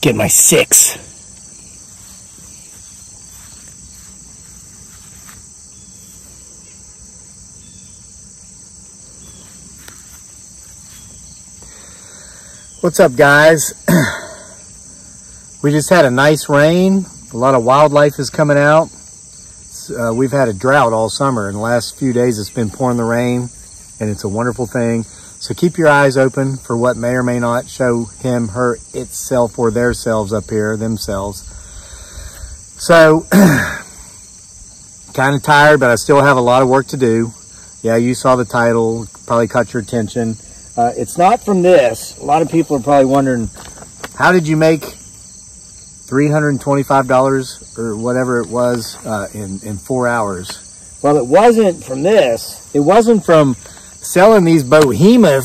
Get my 6. What's up, guys? We just had a nice rain. A lot of wildlife is coming out. We've had a drought all summer. In the last few days, it's been pouring the rain, and it's a wonderful thing. So keep your eyes open for what may or may not show him, her, itself, or their selves up here, themselves. So, kind of tired, but I still have a lot of work to do. Yeah, you saw the title, probably caught your attention. It's not from this. A lot of people are probably wondering, how did you make $325 or whatever it was in 4 hours? Well, it wasn't from this. It wasn't from selling these behemoth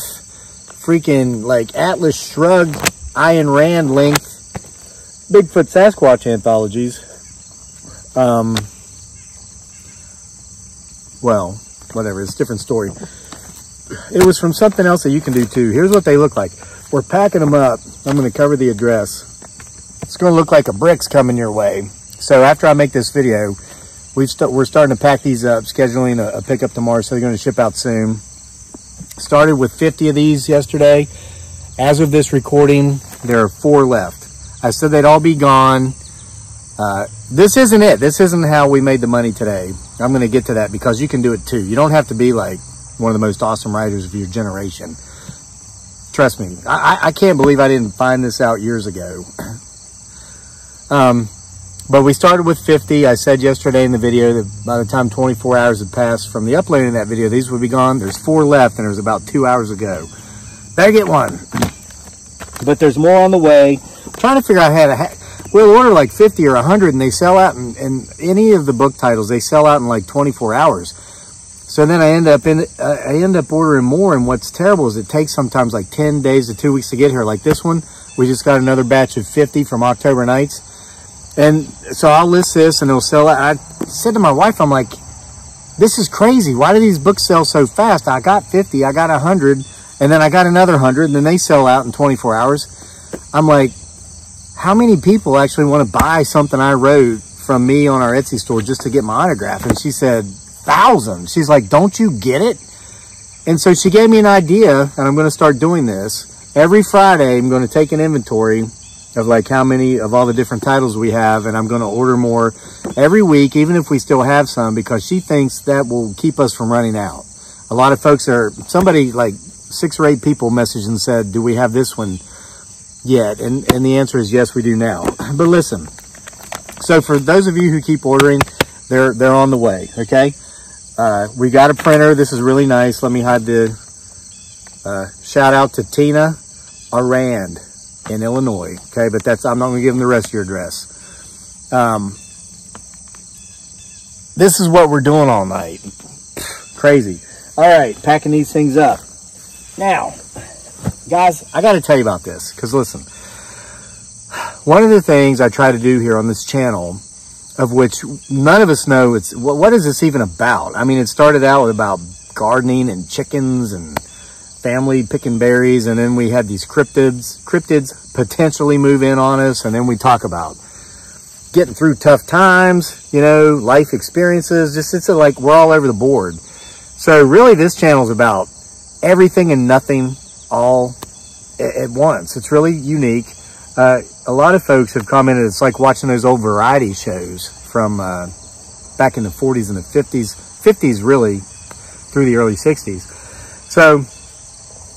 freaking like Atlas Shrugged, Ayn Rand length Bigfoot Sasquatch anthologies. Well, whatever, it's a different story. It was from something else that you can do too. Here's what they look like. We're packing them up. I'm going to cover the address. It's going to look like a brick's coming your way. So after I make this video, we're starting to pack these up, scheduling a pickup tomorrow, so they're going to ship out soon. Started with 50 of these yesterday. As of this recording, there are 4 left. I said they'd all be gone. This isn't it. This isn't how we made the money today. I'm going to get to that because you can do it too. You don't have to be like one of the most awesome writers of your generation. Trust me, I can't believe I didn't find this out years ago. But we started with 50. I said yesterday in the video that by the time 24 hours had passed from the uploading of that video, these would be gone. There's 4 left, and it was about 2 hours ago. Better get one. But there's more on the way. I'm trying to figure out how to... We'll order like 50 or 100, and they sell out in any of the book titles. They sell out in like 24 hours. So then I end up ordering more, and what's terrible is it takes sometimes like 10 days to 2 weeks to get here. Like this one, we just got another batch of 50 from October Nights. And so I'll list this and it'll sell out. I said to my wife, I'm like, this is crazy. Why do these books sell so fast? I got 50, I got 100, and then I got another 100, and then they sell out in 24 hours. I'm like, how many people actually want to buy something I wrote from me on our Etsy store just to get my autograph? And she said, thousands. She's like, don't you get it? And so she gave me an idea, and I'm going to start doing this. Every Friday, I'm going to take an inventory of like how many of all the different titles we have, and I'm going to order more every week, even if we still have some, because she thinks that will keep us from running out. A lot of folks somebody like 6 or 8 people messaged and said, do we have this one yet? And the answer is yes, we do now. But listen, so for those of you who keep ordering, they're on the way, okay? We got a printer. This is really nice. Let me hide the shout out to Tina Arand in Illinois, okay? But I'm not going to give them the rest of your address. This is what we're doing all night. Crazy. All right, packing these things up. Now, guys, I got to tell you about this, because listen, one of the things I try to do here on this channel, of which none of us know, what is this even about? I mean, it started out with about gardening and chickens and family picking berries, and then we had these cryptids potentially move in on us, and then we talk about getting through tough times, you know, life experiences. It's like we're all over the board. So really, this channel is about everything and nothing all at once. It's really unique. A lot of folks have commented it's like watching those old variety shows from back in the 40s and the 50s really through the early 60s. So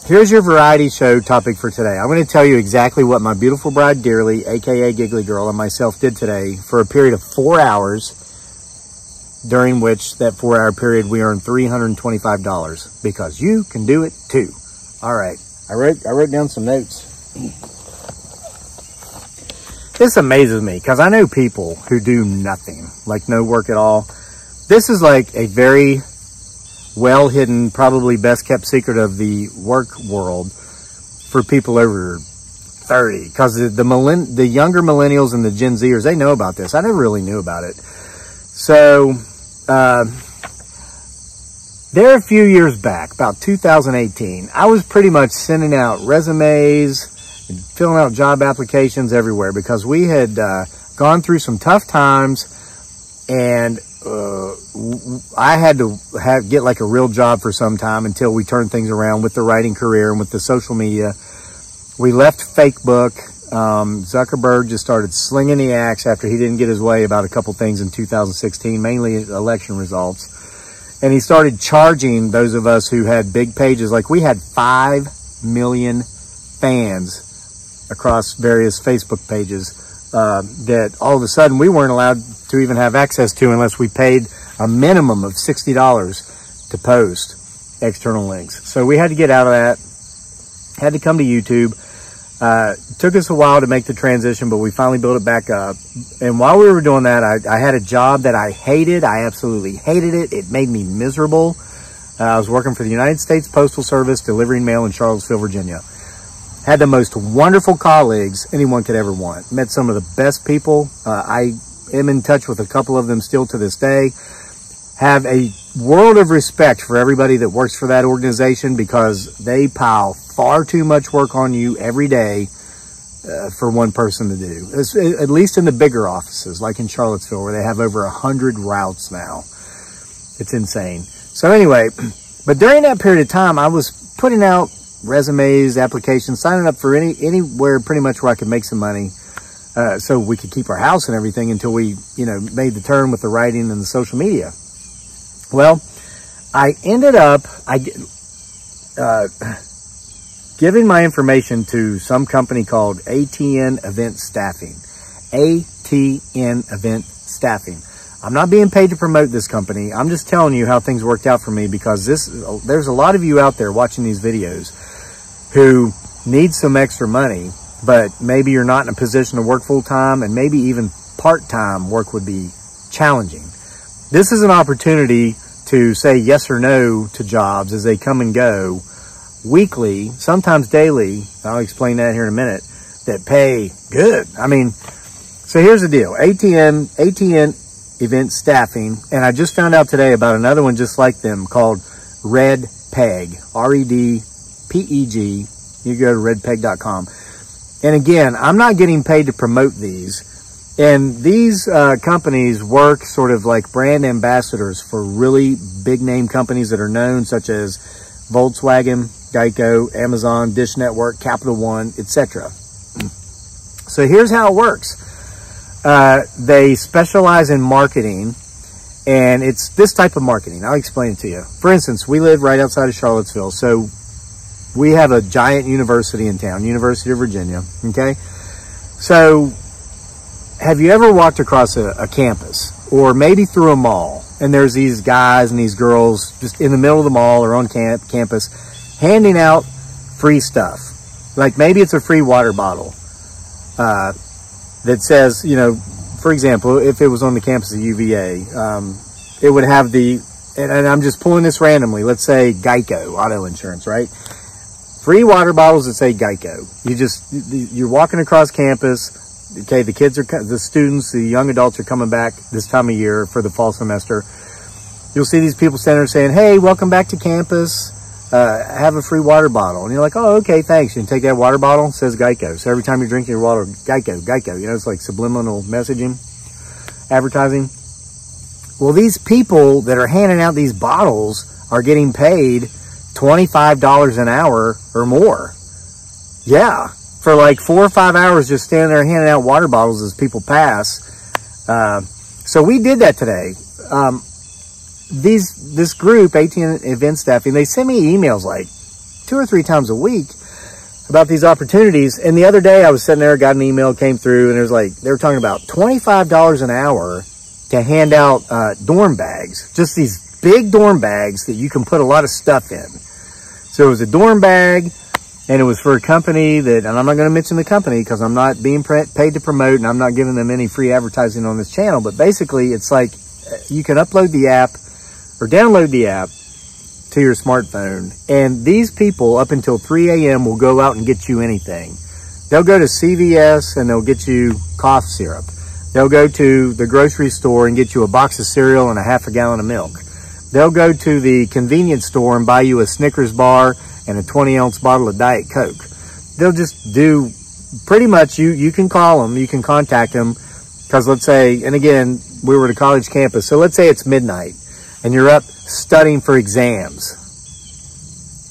here's your variety show topic for today. I'm going to tell you exactly what my beautiful bride Dearly, aka Giggly Girl, and myself did today for a period of 4 hours, during which that 4-hour period we earned $325, because you can do it too. All right, I wrote down some notes. This amazes me because I know people who do nothing, like no work at all. This is like a very well hidden, probably best kept secret of the work world for people over 30, because the younger millennials and the Gen Zers, they know about this. I never really knew about it. So there a few years back, about 2018, I was pretty much sending out resumes filling out job applications everywhere, because we had gone through some tough times, and I had to get like a real job for some time until we turned things around with the writing career and with the social media. We left Facebook. Zuckerberg just started slinging the axe after he didn't get his way about a couple things in 2016, mainly election results. And he started charging those of us who had big pages. Like, we had 5 million fans across various Facebook pages that all of a sudden we weren't allowed to even have access to unless we paid a minimum of $60 to post external links. So we had to get out of that, had to come to YouTube. Took us a while to make the transition, but we finally built it back up. And while we were doing that, I had a job that I hated. I absolutely hated it. It made me miserable. I was working for the United States Postal Service, delivering mail in Charlottesville, Virginia. Had the most wonderful colleagues anyone could ever want. Met some of the best people. I am in touch with a couple of them still to this day. Have a world of respect for everybody that works for that organization, because they pile far too much work on you every day for one person to do. At least in the bigger offices, like in Charlottesville, where they have over 100 routes now. It's insane. So anyway, but during that period of time, I was putting out resumes, applications, signing up for anywhere pretty much where I could make some money, so we could keep our house and everything until we, made the turn with the writing and the social media. Well, I ended up giving my information to some company called ATN Event Staffing. ATN Event Staffing. I'm not being paid to promote this company. I'm just telling you how things worked out for me, because there's a lot of you out there watching these videos who need some extra money, but maybe you're not in a position to work full time, and maybe even part-time work would be challenging. This is an opportunity to say yes or no to jobs as they come and go, weekly, sometimes daily. I'll explain that here in a minute, that pay good. I mean, so here's the deal. ATN Event Staffing, and I just found out today about another one just like them called Red Peg, REDPEG. You go to redpeg.com. And again, I'm not getting paid to promote these. And these companies work sort of like brand ambassadors for really big name companies that are known, such as Volkswagen, Geico, Amazon, Dish Network, Capital One, etc. So here's how it works. They specialize in marketing, and it's this type of marketing. I'll explain it to you. For instance, we live right outside of Charlottesville, so we have a giant university in town, University of Virginia, okay? So have you ever walked across a campus, or maybe through a mall, and there's these guys and these girls just in the middle of the mall or on campus handing out free stuff? Like maybe it's a free water bottle that says, for example, if it was on the campus of UVA, it would have and I'm just pulling this randomly, let's say Geico auto insurance, right? Free water bottles that say Geico. You're walking across campus. Okay, the students, the young adults are coming back this time of year for the fall semester. You'll see these people standing there saying, "Hey, welcome back to campus. Have a free water bottle." And you're like, "Oh, okay, thanks." And you take that water bottle, it says Geico. So every time you're drinking your water, Geico. It's like subliminal messaging, advertising. Well, these people that are handing out these bottles are getting paid $25 an hour or more. Yeah. For like 4 or 5 hours just standing there handing out water bottles as people pass. So we did that today. This group, ATN Event Staffing, they send me emails like 2 or 3 times a week about these opportunities. And the other day I was sitting there, got an email, came through, and it was like, they were talking about $25 an hour to hand out dorm bags. Just these big dorm bags that you can put a lot of stuff in. So it was a dorm bag, and it was for a company that, and I'm not going to mention the company because I'm not being paid to promote, and I'm not giving them any free advertising on this channel. But basically, it's like you can upload the app or download the app to your smartphone, and these people up until 3 a.m. will go out and get you anything. They'll go to CVS and they'll get you cough syrup. They'll go to the grocery store and get you a box of cereal and a half a gallon of milk. They'll go to the convenience store and buy you a Snickers bar and a 20-ounce bottle of Diet Coke. they'll just do pretty much, you can call them, you can contact them, because let's say, and again, we were at a college campus, so let's say it's midnight and you're up studying for exams.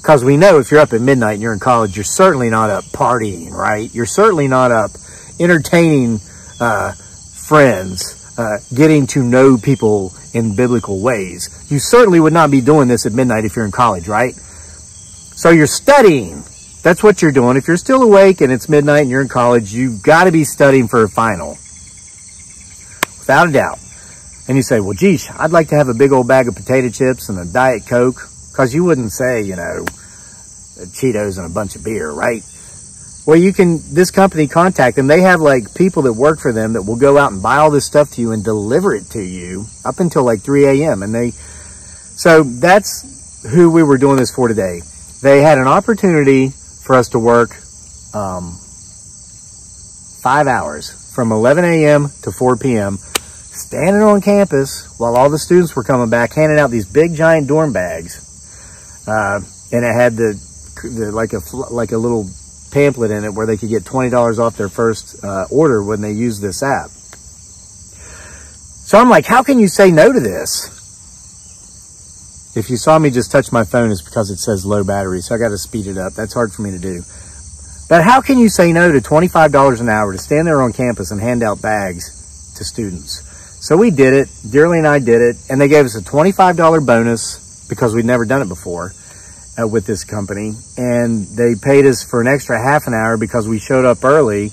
Because we know if you're up at midnight and you're in college, you're certainly not up partying, right? You're certainly not up entertaining friends, getting to know people in biblical ways. You certainly would not be doing this at midnight if you're in college, right? So you're studying. That's what you're doing. If you're still awake and it's midnight and you're in college, you've got to be studying for a final. Without a doubt. And you say, well, geez, I'd like to have a big old bag of potato chips and a Diet Coke. Because you wouldn't say, you know, Cheetos and a bunch of beer, right? Well, you can, this company, contact them. They have like people that work for them that will go out and buy all this stuff to you and deliver it to you up until like 3 a.m. And so that's who we were doing this for today. They had an opportunity for us to work 5 hours from 11 a.m. to 4 p.m. standing on campus while all the students were coming back, handing out these big giant dorm bags. And it had like a little pamphlet in it where they could get $20 off their first order when they use this app. So I'm like, how can you say no to this? If you saw me just touch my phone, it's because it says low battery, so I got to speed it up. That's hard for me to do. But how can you say no to $25 an hour to stand there on campus and hand out bags to students? So we did it. Dearly and I did it, and they gave us a $25 bonus because we'd never done it before with this company, and they paid us for an extra half an hour because we showed up early.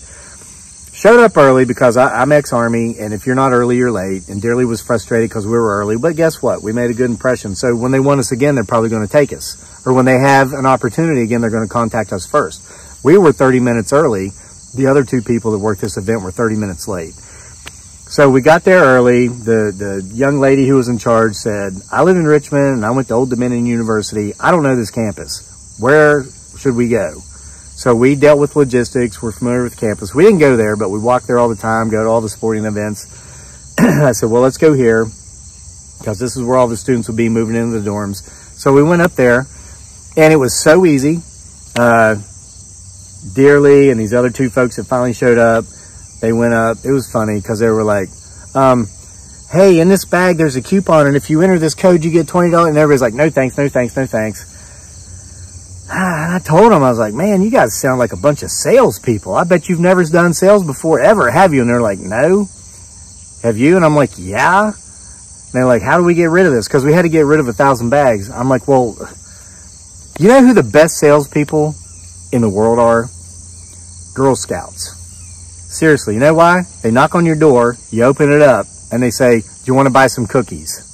Because I'm ex-Army, and if you're not early, you're late. And Dearly was frustrated because we were early. But guess what? We made a good impression. So when they want us again, they're probably going to take us. Or when they have an opportunity again, they're going to contact us first. We were 30 minutes early. The other two people that worked this event were 30 minutes late. So we got there early. The young lady who was in charge said, I live in Richmond, and I went to Old Dominion University. I don't know this campus. Where should we go? So we dealt with logistics. We're familiar with campus. We didn't go there, but we walked there all the time, go to all the sporting events. I said, well, let's go here because this is where all the students will be moving into the dorms. So we went up there, and it was so easy. Dearly and these other two folks that finally showed up, they went up. It was funny because they were like, hey, in this bag, there's a coupon, and if you enter this code, you get $20. And everybody's like, no thanks, no thanks, no thanks. And I told them, I was like, man, you guys sound like a bunch of salespeople. I bet you've never done sales before, ever, have you? And they're like, no. Have you? And I'm like, yeah. And they're like, how do we get rid of this? Because we had to get rid of 1,000 bags. I'm like, well, you know who the best salespeople in the world are? Girl Scouts. Seriously, you know why? They knock on your door, you open it up, and they say, do you want to buy some cookies?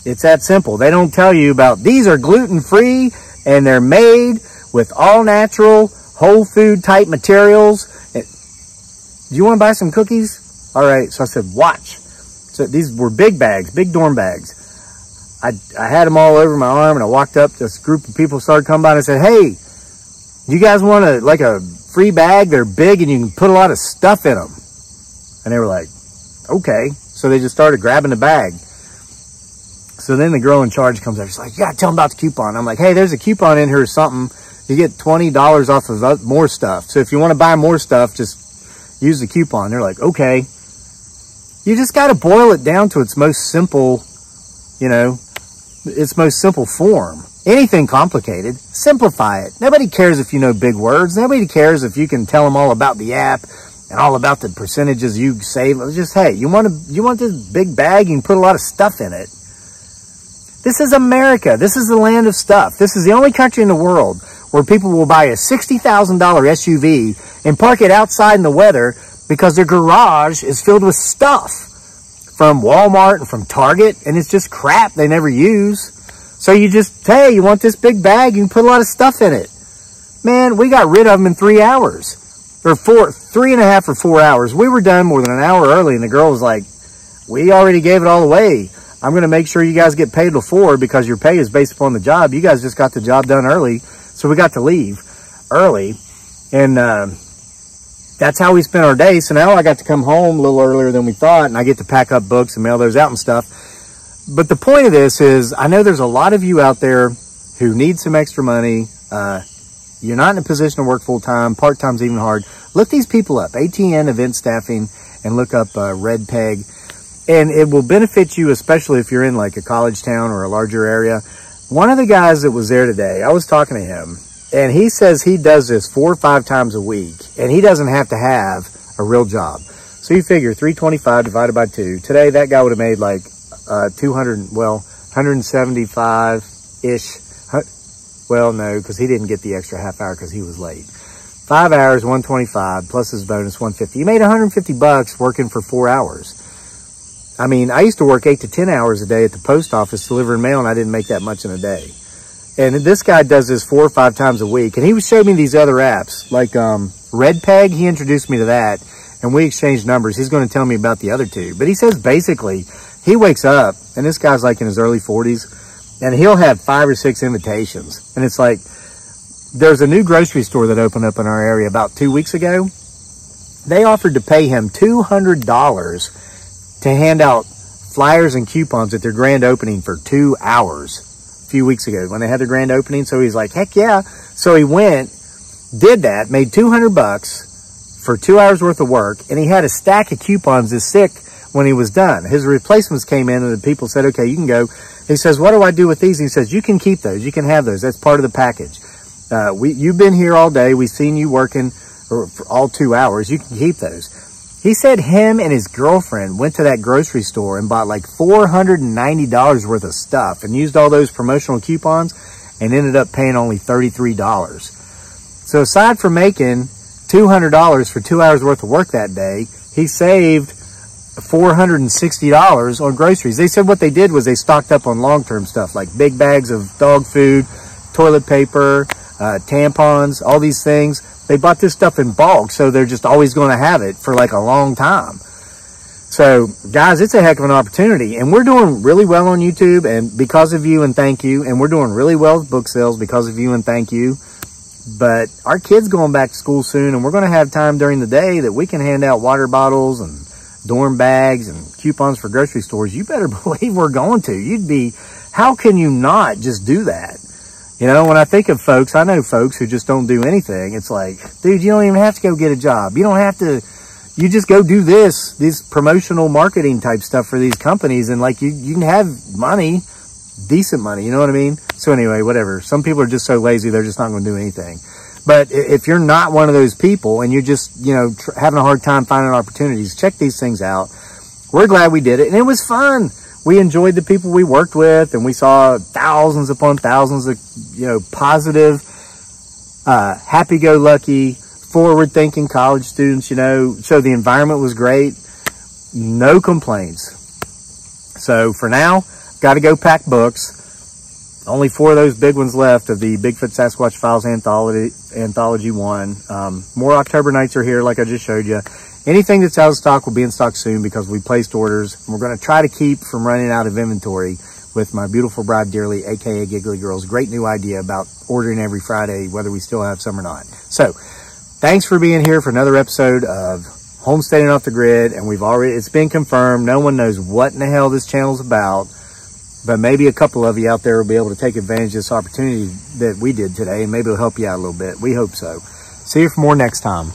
It's that simple. They don't tell you about, these are gluten-free, and they're made with all-natural, whole food type materials. Do you want to buy some cookies? All right. So I said, watch. So these were big bags, big dorm bags. I had them all over my arm, and I walked up, this group of people started coming by, and I said, hey, you guys want a free bag? They're big, and you can put a lot of stuff in them. And they were like, okay. So they just started grabbing the bag. So then the girl in charge comes over. She's like, yeah, tell them about the coupon. I'm like, hey, there's a coupon in here or something. You get $20 off of more stuff. So if you want to buy more stuff, just use the coupon. They're like, okay. You just got to boil it down to its most simple, its most simple form. Anything complicated, simplify it. Nobody cares if you know big words. Nobody cares if you can tell them all about the app and all about the percentages you save. Just, hey, you want this big bag? You can put a lot of stuff in it. This is America. This is the land of stuff. This is the only country in the world where people will buy a $60,000 SUV and park it outside in the weather because their garage is filled with stuff from Walmart and from Target, and it's just crap they never use. So you just, hey, you want this big bag? You can put a lot of stuff in it. Man, we got rid of them in 3 hours. Or 3.5 or 4 hours. We were done more than an hour early, and the girl was like, we already gave it all away. I'm going to make sure you guys get paid before because your pay is based upon the job. You guys just got the job done early, so we got to leave early. And that's how we spent our day. So now I got to come home a little earlier than we thought, and I get to pack up books and mail those out and stuff. But the point of this is, I know there's a lot of you out there who need some extra money. you're not in a position to work full-time, part-time's even hard, look these people up, ATN Event Staffing, and look up Red Peg. And it will benefit you, especially if you're in like a college town or a larger area. One of the guys that was there today, I was talking to him, and he says he does this 4 or 5 times a week, and he doesn't have to have a real job. So you figure 325 divided by 2. Today, that guy would have made like 175-ish. Well, no, because he didn't get the extra half hour because he was late. 5 hours, 125, plus his bonus, 150. He made 150 bucks working for 4 hours. I mean, I used to work 8 to 10 hours a day at the post office delivering mail, and I didn't make that much in a day. And this guy does this 4 or 5 times a week. And he showed me these other apps, like Red Peg. He introduced me to that, and we exchanged numbers. He's going to tell me about the other 2. But he says basically, he wakes up, and this guy's like in his early 40s, and he'll have 5 or 6 invitations. And it's like, there's a new grocery store that opened up in our area about 2 weeks ago. They offered to pay him $200 to hand out flyers and coupons at their grand opening for 2 hours a few weeks ago when they had their grand opening. So he's like, heck yeah. So he went, did that, made 200 bucks for 2 hours worth of work, and he had a stack of coupons this sick when he was done. His replacements came in, and the people said, okay, you can go. He says, what do I do with these? And he says, you can keep those. You can have those. That's part of the package. You've been here all day. We've seen you working for all 2 hours. You can keep those. He said him and his girlfriend went to that grocery store and bought like $490 worth of stuff and used all those promotional coupons and ended up paying only $33. So aside from making $200 for 2 hours worth of work that day, he saved $460 on groceries. They said what they did was they stocked up on long-term stuff like big bags of dog food, toilet paper, tampons, all these things. They bought this stuff in bulk, so they're just always going to have it for like a long time. So, guys, it's a heck of an opportunity. And we're doing really well on YouTube, and because of you, and thank you. And we're doing really well with book sales because of you, and thank you. But our kids going back to school soon, and we're going to have time during the day that we can hand out water bottles and dorm bags and coupons for grocery stores. You better believe we're going to. How can you not just do that? You know, when I think of folks, I know folks who just don't do anything. It's like, dude, you don't even have to go get a job. You don't have to, you just go do this promotional marketing type stuff for these companies. And like, you can have money, decent money, you know what I mean? So anyway, whatever. Some people are just so lazy, they're just not going to do anything. But if you're not one of those people and you're just, you know, having a hard time finding opportunities, check these things out. We're glad we did it. And it was fun. We enjoyed the people we worked with, and we saw thousands upon thousands of, you know, positive, happy-go-lucky, forward-thinking college students, you know. So the environment was great. No complaints. So for now, got to go pack books. Only 4 of those big ones left of the Bigfoot Sasquatch Files Anthology 1. More October nights are here, like I just showed you. Anything that's out of stock will be in stock soon because we placed orders. We're going to try to keep from running out of inventory with my beautiful bride, Dearly, aka Giggly Girls. Great new idea about ordering every Friday, whether we still have some or not. So, thanks for being here for another episode of Homesteading Off the Grid. And it's been confirmed. No one knows what in the hell this channel's about. But maybe a couple of you out there will be able to take advantage of this opportunity that we did today. And maybe it'll help you out a little bit. We hope so. See you for more next time.